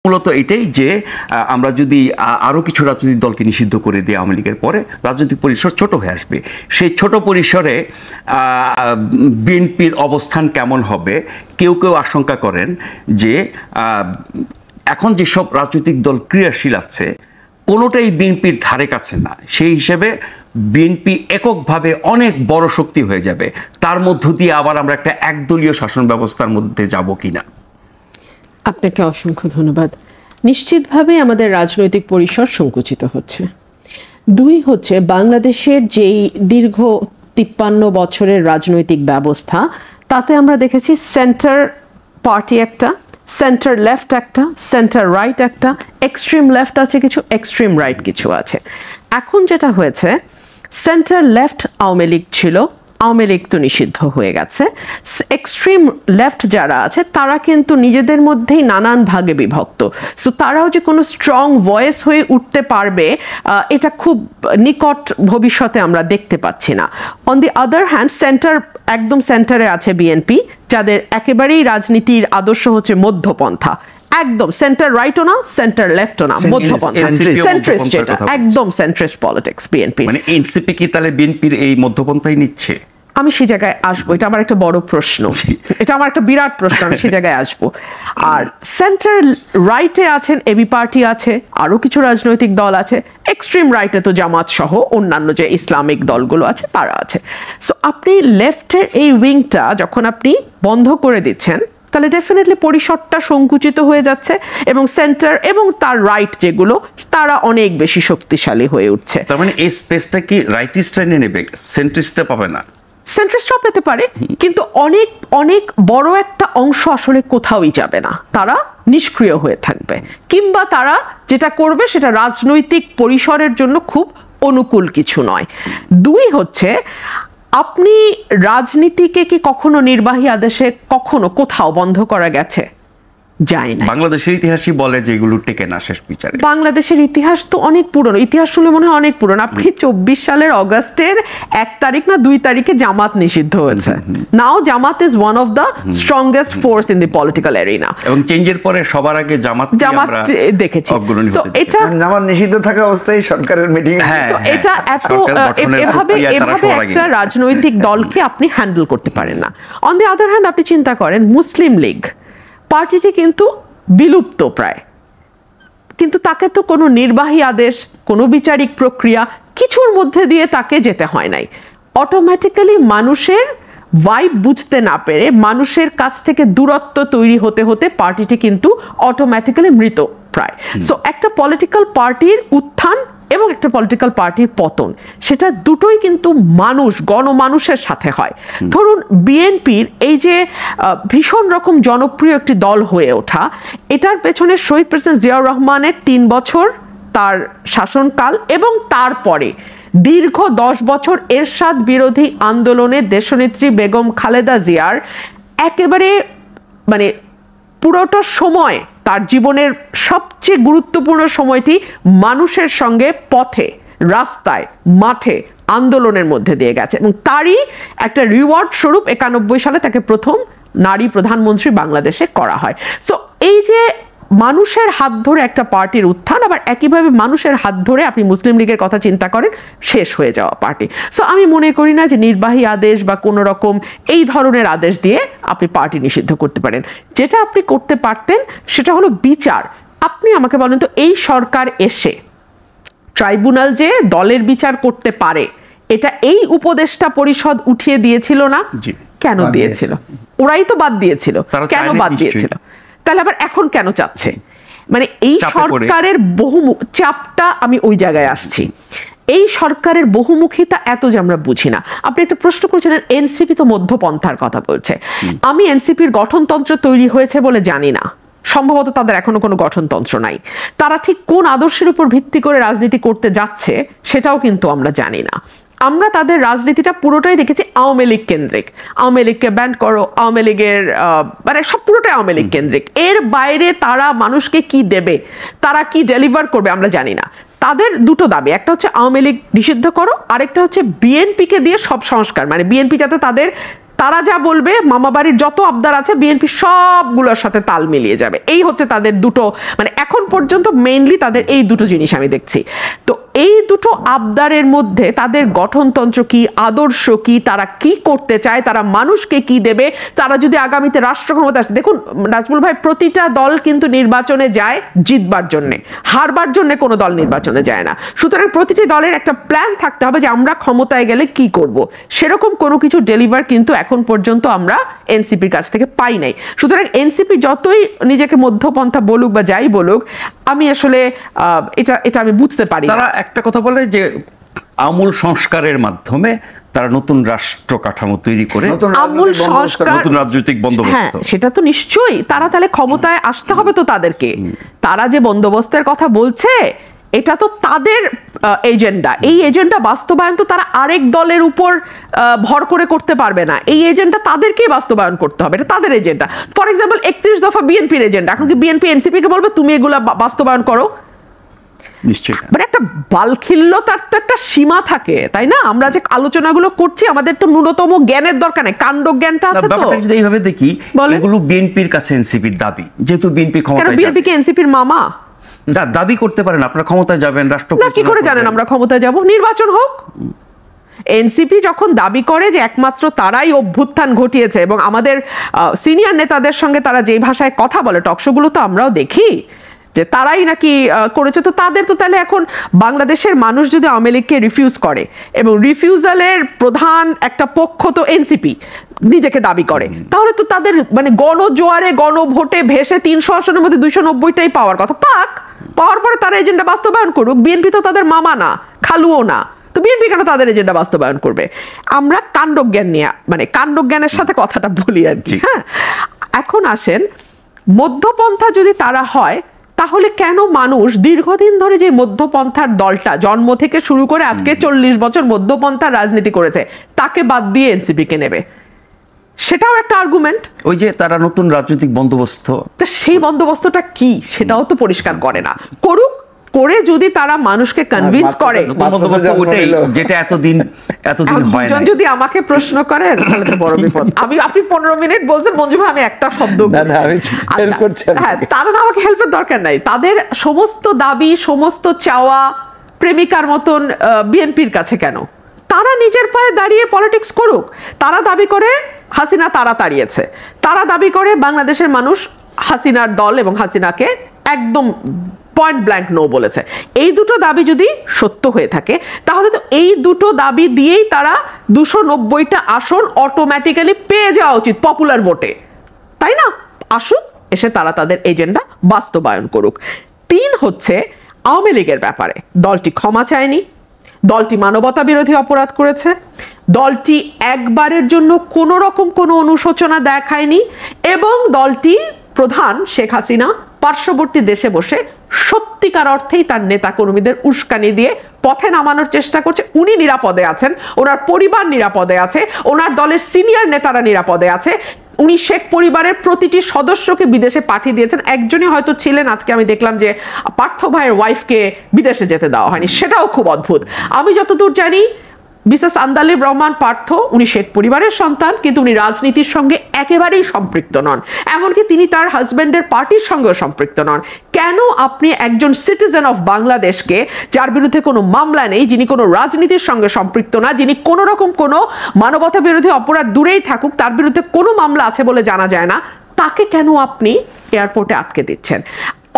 মূলত এটাই যে আমরা যদি আরও কিছু রাজনৈতিক দলকে নিষিদ্ধ করে দিই আওয়ামী লীগের পরে রাজনৈতিক পরিসর ছোট হয়ে আসবে। সেই ছোট পরিসরে বিএনপির অবস্থান কেমন হবে, কেউ কেউ আশঙ্কা করেন যে এখন যেসব রাজনৈতিক দল ক্রিয়াশীল আছে কোনোটাই বিএনপির ধারে কাছে না, সেই হিসেবে বিএনপি এককভাবে অনেক বড় শক্তি হয়ে যাবে। তার মধ্য দিয়ে আবার আমরা একটা একদলীয় শাসন ব্যবস্থার মধ্যে যাব কিনা। আপনাকে অসংখ্য ধন্যবাদ। নিশ্চিতভাবে আমাদের রাজনৈতিক পরিসর সংকুচিত হচ্ছে। দুই হচ্ছে বাংলাদেশের যেই দীর্ঘ 53 বছরের রাজনৈতিক ব্যবস্থা, তাতে আমরা দেখেছি সেন্টার পার্টি একটা, সেন্টার লেফট একটা, সেন্টার রাইট একটা, এক্সট্রিম লেফট আছে কিছু, এক্সট্রিম রাইট কিছু আছে। এখন যেটা হয়েছে, সেন্টার লেফট আওয়ামী লীগ ছিল, আওয়ামী লীগ তো নিষিদ্ধ হয়ে গেছে। এক্সট্রিম লেফট যারা আছে তারা কিন্তু নিজেদের মধ্যেই নানান ভাগে বিভক্ত। সো তারাও যে কোনো স্ট্রং ভয়েস হয়ে উঠতে পারবে এটা খুব নিকট ভবিষ্যতে আমরা দেখতে পাচ্ছি না। On the other hand centre, একদম সেন্টারে আছে বিএনপি, যাদের একেবারেই রাজনীতির আদর্শ হচ্ছে মধ্যপন্থা, একদম সেন্টার রাইটও না সেন্টার লেফটও না, মধ্যপন্থা, সেন্ট্রিস্ট, যেটা একদম সেন্ট্রিস্ট পলিটিক্স বিএনপি। মানে এনসিপি কি তাহলে বিএনপির এই মধ্যপন্থাই নিচ্ছে? আমি সেই জায়গায় আসবো, এটা আমার একটা বড় প্রশ্ন, এটা আমার একটা বিরাট প্রশ্ন, আমি সেই জায়গায় আসবো। আর সেন্টার রাইটে আছেন এবি পার্টি আছে, আরো কিছু রাজনৈতিক দল আছে, এক্সট্রিম রাইটে তো জামাত সহ অন্যান্য যে ইসলামিক দলগুলো আছে তারা আছে। সো আপনি লেফটের এই উইংটা যখন আপনি বন্ধ করে দিচ্ছেন, তাহলে ডেফিনেটলি পরিসরটা সংকুচিত হয়ে যাচ্ছে এবং সেন্টার এবং তার রাইট যেগুলো তারা অনেক বেশি শক্তিশালী হয়ে উঠছে। তার মানে এই স্পেসটা কি রাইটিস্টরা নিয়ে নেবে, সেন্ট্রিস্টরা পাবে না? সেন্ট্রিস্টরাও পেতে পারে, কিন্তু অনেক অনেক বড় একটা অংশ আসলে কোথাওই যাবে না, তারা নিষ্ক্রিয় হয়ে থাকবে, কিংবা তারা যেটা করবে সেটা রাজনৈতিক পরিসরের জন্য খুব অনুকূল কিছু নয়। দুই হচ্ছে, আপনি রাজনীতিকে কি কখনো নির্বাহী আদেশে কখনো কোথাও বন্ধ করা গেছে? যায় না। বাংলাদেশের ইতিহাসই বলে যে এগুলো টেকে না শেষ বিচারে। বাংলাদেশের ইতিহাস তো অনেক পুরনো, ইতিহাস শুনলে মনে হয় অনেক পুরনো। আপনি 24 সালের অগাস্টের 1 তারিখ না 2 তারিখে জামাত নিষিদ্ধ হয়েছে। Now Jamaat is one of the strongest force in the political arena, এবং চেঞ্জের পরে সবার আগে জামাত দেখেছি। এটা জামাত নিষিদ্ধ থাকা অবস্থায় সরকারের মিটিং, এটা এত এভাবে একটা রাজনৈতিক দলকে আপনি হ্যান্ডেল করতে পারেন না। অন দি আদার হ্যান্ড আপনি চিন্তা করেন মুসলিম লীগ পার্টিটি কিন্তু বিলুপ্ত প্রায়, কিন্তু তাকে তো কোনো নির্বাহী আদেশ, কোনো বিচারিক প্রক্রিয়া কিছুর মধ্যে দিয়ে তাকে যেতে হয় নাই। অটোমেটিক্যালি মানুষের ভাইব বুঝতে না পেরে, মানুষের কাছ থেকে দূরত্ব তৈরি হতে হতে পার্টিটি কিন্তু অটোমেটিক্যালি মৃত প্রায়। সো একটা পলিটিক্যাল পার্টির উত্থান এবং একটা পলিটিক্যাল পার্টির পতন, সেটা দুটোই কিন্তু মানুষ, গণমানুষের সাথে হয়। ধরুন বিএনপির এই যে ভীষণ রকম জনপ্রিয় একটি দল হয়ে ওঠা, এটার পেছনে শহীদ প্রেসিডেন্ট জিয়াউর রহমানের 3 বছর তার শাসনকাল এবং তারপরে দীর্ঘ 10 বছর এরশাদ বিরোধী আন্দোলনে দেশনেত্রী বেগম খালেদা জিয়ার একেবারে মানে পুরোটা সময়, তার জীবনের সবচেয়ে গুরুত্বপূর্ণ সময়টি মানুষের সঙ্গে পথে, রাস্তায়, মাঠে, আন্দোলনের মধ্যে দিয়ে গেছে, এবং তারই একটা রিওয়ার্ড স্বরূপ 91 সালে তাকে প্রথম নারী প্রধানমন্ত্রী বাংলাদেশে করা হয়। সো এই যে মানুষের হাত ধরে একটা পার্টির উত্থান, আবার একইভাবে মানুষের হাত ধরে আপনি মুসলিম লীগের কথা চিন্তা করেন, শেষ হয়ে যাওয়া পার্টি। সো আমি মনে করি না যে নির্বাহী আদেশ বা কোনো রকম এই ধরনের আদেশ দিয়ে আপনি পার্টি নিষিদ্ধ করতে পারেন। যেটা আপনি করতে পারতেন সেটা হলো বিচার। আপনি আমাকে বলেন তো, এই সরকার এসে ট্রাইব্যুনাল যে দলের বিচার করতে পারে, এটা এই উপদেষ্টা পরিষদ উঠিয়ে দিয়েছিল না? কেন দিয়েছিল? ওরাই তো বাদ দিয়েছিল। কেন বাদ দিয়েছিল? তাহলে আবার এখন কেন চাচ্ছে? মানে এই সরকারের চাপটা, আমি ওই জায়গায় আসছি। এই সরকারের বহুমুখিতা এত যে আমরা বুঝি না। আপনি একটা প্রশ্ন করেছিলেন এনসিপি তো মধ্যপন্থার কথা বলছে। আমি এনসিপির গঠনতন্ত্র তৈরি হয়েছে বলে জানি না, সম্ভবত তাদের এখনো কোনো গঠনতন্ত্র নাই। তারা ঠিক কোন আদর্শের উপর ভিত্তি করে রাজনীতি করতে যাচ্ছে সেটাও কিন্তু আমরা জানি না। আমরা তাদের রাজনীতিটা পুরোটাই দেখেছি আওয়ামী লীগ কেন্দ্রিক। আওয়ামী লীগকে ব্যান করো, আওয়ামী লীগের মানে সব পুরোটাই আওয়ামী লীগ কেন্দ্রিক। এর বাইরে তারা মানুষকে কি দেবে, তারা কি ডেলিভার করবে আমরা জানি না। তাদের দুটো দাবি, একটা হচ্ছে আওয়ামী লীগ নিষিদ্ধ করো, আরেকটা হচ্ছে বিএনপিকে দিয়ে সব সংস্কার, মানে বিএনপি যাতে তারা যা বলবে, মামাবাড়ির যত আবদার আছে বিএনপি সবগুলোর সাথে তাল মিলিয়ে যাবে। এই হচ্ছে তাদের দুটো, মানে এখন পর্যন্ত মেইনলি তাদের এই দুটো জিনিস আমি দেখছি। তো এই দুটো আবদারের মধ্যে তাদের গঠনতন্ত্র কি, আদর্শ কি, তারা কি করতে চায়, তারা মানুষকে কি দেবে, তারা যদি আগামীতে রাষ্ট্র ক্ষমতা আসে। দেখুন নাজমুল ভাই, প্রতিটা দল কিন্তু নির্বাচনে যায় জিতবার জন্যে, হারবার জন্য কোনো দল নির্বাচনে যায় না। সুতরাং প্রতিটি দলের একটা প্ল্যান থাকতে হবে যে আমরা ক্ষমতায় গেলে কি করব। সেরকম কোনো কিছু ডেলিভার কিন্তু এখন পর্যন্ত আমরা এনসিপির কাছ থেকে পাই নাই। সুতরাং এনসিপি যতই নিজেকে মধ্যপন্থা বলুক বা যাই বলুক, আমি আসলে এটা আমি বুঝতে পারি। তারা একটা কথা বলে যে আমূল সংস্কারের মাধ্যমে তারা নতুন রাষ্ট্র কাঠামো তৈরি করে আমূল সংস্কার, নতুন রাজনৈতিক বন্দোবস্ত। হ্যাঁ, সেটা তো নিশ্চয়ই। তারা তাহলে ক্ষমতায় আসতে হবে তো তাদেরকে। তারা যে বন্দোবস্তের কথা বলছে এটা তো তাদের এজেন্ডা। এই এজেন্ডা বাস্তবায়ন তো তারা আরেক দলের উপর ভর করে করতে পারবে না। এই এজেন্ডা তাদেরকেই বাস্তবায়ন করতে হবে, এটা তাদের এজেন্ডা। ফর এক্সাম্পল 31 দফা বিএনপির এজেন্ডা, এখন কি বিএনপি এনসিপি কে বলবে তুমি এগুলা বাস্তবায়ন করো? নিশ্চয়ই। মানে একটা বালখিল্যতার তো একটা সীমা থাকে, তাই না? আমরা যে আলোচনাগুলো করছি আমাদের তো ন্যূনতম জ্ঞানের দরকার নেই, কাণ্ড জ্ঞানটা আছে। তো যদি এইভাবে দেখি, এগুলো বিএনপির কাছে এনসিপির দাবি, যেহেতু বিএনপি ক্ষমতায়, বিএনপি কি এনসিপির মামা? দাবি করতে পারেন আপনারা ক্ষমতায় যাবেন, রাষ্ট্র না, কি করে জানেন আমরা ক্ষমতায় যাব? নির্বাচন হোক। এনসিপি যখন দাবি করে যে একমাত্র তারাই অভ্যুত্থান ঘটিয়েছে, এবং আমাদের সিনিয়র নেতাদের সঙ্গে তারা যে ভাষায় কথা বলে, টকশোগুলো তো আমরাও দেখি যে তারাই নাকি করেছে, তো তাদের তো তাহলে এখন বাংলাদেশের মানুষ যদি আওয়ামী লীগকে রিফিউজ করে, এবং রিফিউজালের প্রধান একটা পক্ষ তো এনসিপি নিজেকে দাবি করে, তাহলে তো তাদের মানে গণজোয়ারে গণভোটে ভেসে 300 আসনের মধ্যে 290টাই পাওয়ার কথা। পাওয়ার পরে তারা এজেন্ডা বাস্তবায়ন করুক। বিএনপি তো তাদের মামা না, খালুও না, তো বিএনপি কেন তাদের এজেন্ডা বাস্তবায়ন করবে? আমরা কাণ্ডজ্ঞান নিয়ে, মানে কাণ্ডজ্ঞানের সাথে কথাটা বলি আর কি। হ্যাঁ, এখন আসেন, মধ্যপন্থা যদি তারা হয়, তাহলে কেন মানুষ দীর্ঘদিন ধরে যে মধ্যপন্থার দলটা জন্ম থেকে শুরু করে আজকে 40 বছর মধ্যপন্থার রাজনীতি করেছে তাকে বাদ দিয়ে এনসিপি কে নেবে? সেটাও একটা আর্গুমেন্ট। ওই যে তারা নতুন রাজনৈতিক বন্দোবস্ত, তা সেই বন্দোবস্তটা কি সেটাও তো পরিষ্কার করে না। করুক, করে যদি তারা মানুষকে কনভিন্স করে, যেটা এতদিন হয় না। যদি আমাকে প্রশ্ন করেন তাহলে তো বড় বিপদ। আপনি 15 মিনিট বলছেন মঞ্জু ভাই, আমি একটা শব্দ, হ্যাঁ, তারা আমাকে হেল্পের দরকার নাই। তাদের সমস্ত দাবি, সমস্ত চাওয়া প্রেমিকার মতন বিএনপির কাছে কেন? তারা নিজের পায়ে দাঁড়িয়ে পলিটিক্স করুক। তারা দাবি করে হাসিনা তারা তাড়িয়েছে, তারা দাবি করে বাংলাদেশের মানুষ হাসিনার দল এবং হাসিনাকে একদম পয়েন্ট ব্ল্যাঙ্ক নো বলেছে। এই দুটো দাবি যদি সত্য হয়ে থাকে, তাহলে তো এই দুটো দাবি দিয়েই তারা 290টা আসন অটোমেটিক্যালি পেয়ে যাওয়া উচিত পপুলার ভোটে, তাই না? আসুক, এসে তারা তাদের এজেন্ডা বাস্তবায়ন করুক। 3 হচ্ছে আওয়ামী লীগের ব্যাপারে। দলটি ক্ষমা চায়নি, দলটি মানবতা বিরোধী অপরাধ করেছে, দলটি একবারের জন্য কোনো রকম কোনো অনুশোচনা দেখায়নি, এবং দলটি প্রধান শেখ হাসিনা পার্শ্ববর্তী দেশে বসে সত্যিকার অর্থেই তার নেতা কর্মীদের উস্কানি দিয়ে পথে নামানোর চেষ্টা করছে। উনি নিরাপদে আছেন, ওনার পরিবার নিরাপদে আছে, ওনার দলের সিনিয়র নেতারা নিরাপদে আছে। উনি শেখ পরিবারের প্রতিটি সদস্যকে বিদেশে পাঠিয়ে দিয়েছেন। একজনই হয়তো ছিলেন, আজকে আমি দেখলাম যে পার্থ ভাইয়ের ওয়াইফকে বিদেশে যেতে দেওয়া হয়নি, সেটাও খুব অদ্ভুত। আমি যতদূর জানি মিসেস আন্দালিব রহমান পার্থ, উনি শেখ পরিবারের সন্তান, কিন্তু উনি রাজনীতির সঙ্গে একেবারেই সম্পৃক্ত নন, এমনকি তিনি তার হাজব্যান্ডের পার্টির সঙ্গেও সম্পৃক্ত নন। কেন আপনি একজন সিটিজেন অফ বাংলাদেশকে, যার বিরুদ্ধে কোনো মামলা নেই, যিনি কোনো রাজনীতির সঙ্গে সম্পৃক্ত না, যিনি কোনো রকম কোনো মানবতা বিরোধী অপরাধ দূরেই থাকুক, তার বিরুদ্ধে কোনো মামলা আছে বলে জানা যায় না, তাকে কেন আপনি এয়ারপোর্টে আটকে দিচ্ছেন?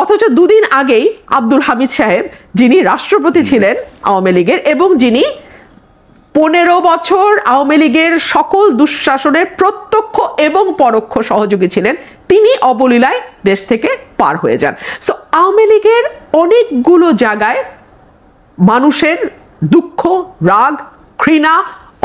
অথচ 2 দিন আগেই আব্দুল হামিদ সাহেব, যিনি রাষ্ট্রপতি ছিলেন আওয়ামী লীগের এবং যিনি 15 বছর আওয়ামী লীগের সকল দুঃশাসনের প্রত্যক্ষ এবং পরোক্ষ সহযোগী ছিলেন, তিনি অবলীলায় দেশ থেকে পার হয়ে যান। সো আওয়ামী লীগের অনেকগুলো জায়গায় মানুষের দুঃখ, রাগ, ঘৃণা,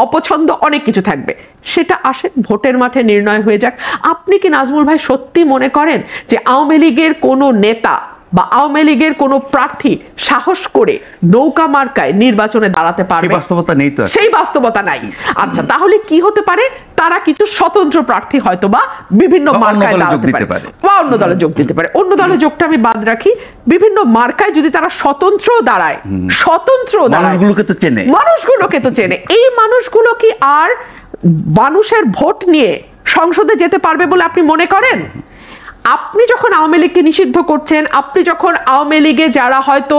অপছন্দ অনেক কিছু থাকবে, সেটা আসে ভোটের মাঠে নির্ণয় হয়ে যাক। আপনি কি নাজমুল ভাই সত্যি মনে করেন যে আওয়ামী লীগের কোনো নেতা বা আওয়ামী লীগের কোনো প্রার্থী সাহস করে নৌকা মার্কায় নির্বাচনে দাঁড়াতে পারবে? বাস্তবতা নেই তো, সেই বাস্তবতা নাই। আচ্ছা, তাহলে কি হতে পারে? তারা কিছু স্বতন্ত্র প্রার্থী হয়তো বা বিভিন্ন মার্কায় দাঁড়াতে পারে বা অন্য দলে যোগ দিতে পারে। অন্য দলে যোগটা আমি বাদ রাখি, বিভিন্ন মার্কায় যদি তারা স্বতন্ত্র দাঁড়ায়, মানুষগুলোকে তো চেনে। এই মানুষগুলো কি আর মানুষের ভোট নিয়ে সংসদে যেতে পারবে বলে আপনি মনে করেন? আপনি যখন আওয়ামী লীগকে নিষিদ্ধ করছেন, আপনি যখন আওয়ামী লীগে যারা হয়তো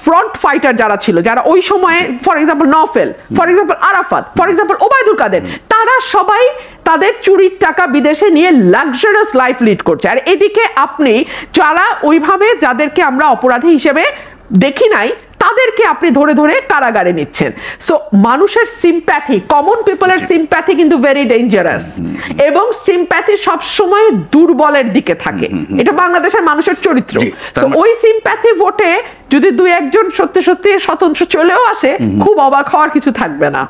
ফ্রন্ট ফাইটার যারা ছিল, যারা ওই সময়ে for example Nowfel, for example Arafat, for example Obaidul Quader, তারা সবাই তাদের চুরির টাকা বিদেশে নিয়ে লাক্সারিয়াস লাইফ লিড করছে। আর এদিকে আপনি যারা ওইভাবে যাদেরকে আমরা অপরাধী হিসেবে দেখি নাই, তাদেরকে আপনি ধরে ধরে কারাগারে নিচ্ছেন। সো মানুষের সিম্প্যাথি, কমন পিপলের সিম্প্যাথি কিন্তু ভেরি ডেঞ্জারাস, এবং সিম্প্যাথি সবসময় দুর্বলের দিকে থাকে। এটা বাংলাদেশের মানুষের চরিত্র। তো ওই সিম্প্যাথি ভোটে যদি দুই একজন সত্যি সত্যি স্বতন্ত্র চলেও আসে, খুব অবাক হওয়ার কিছু থাকবে না।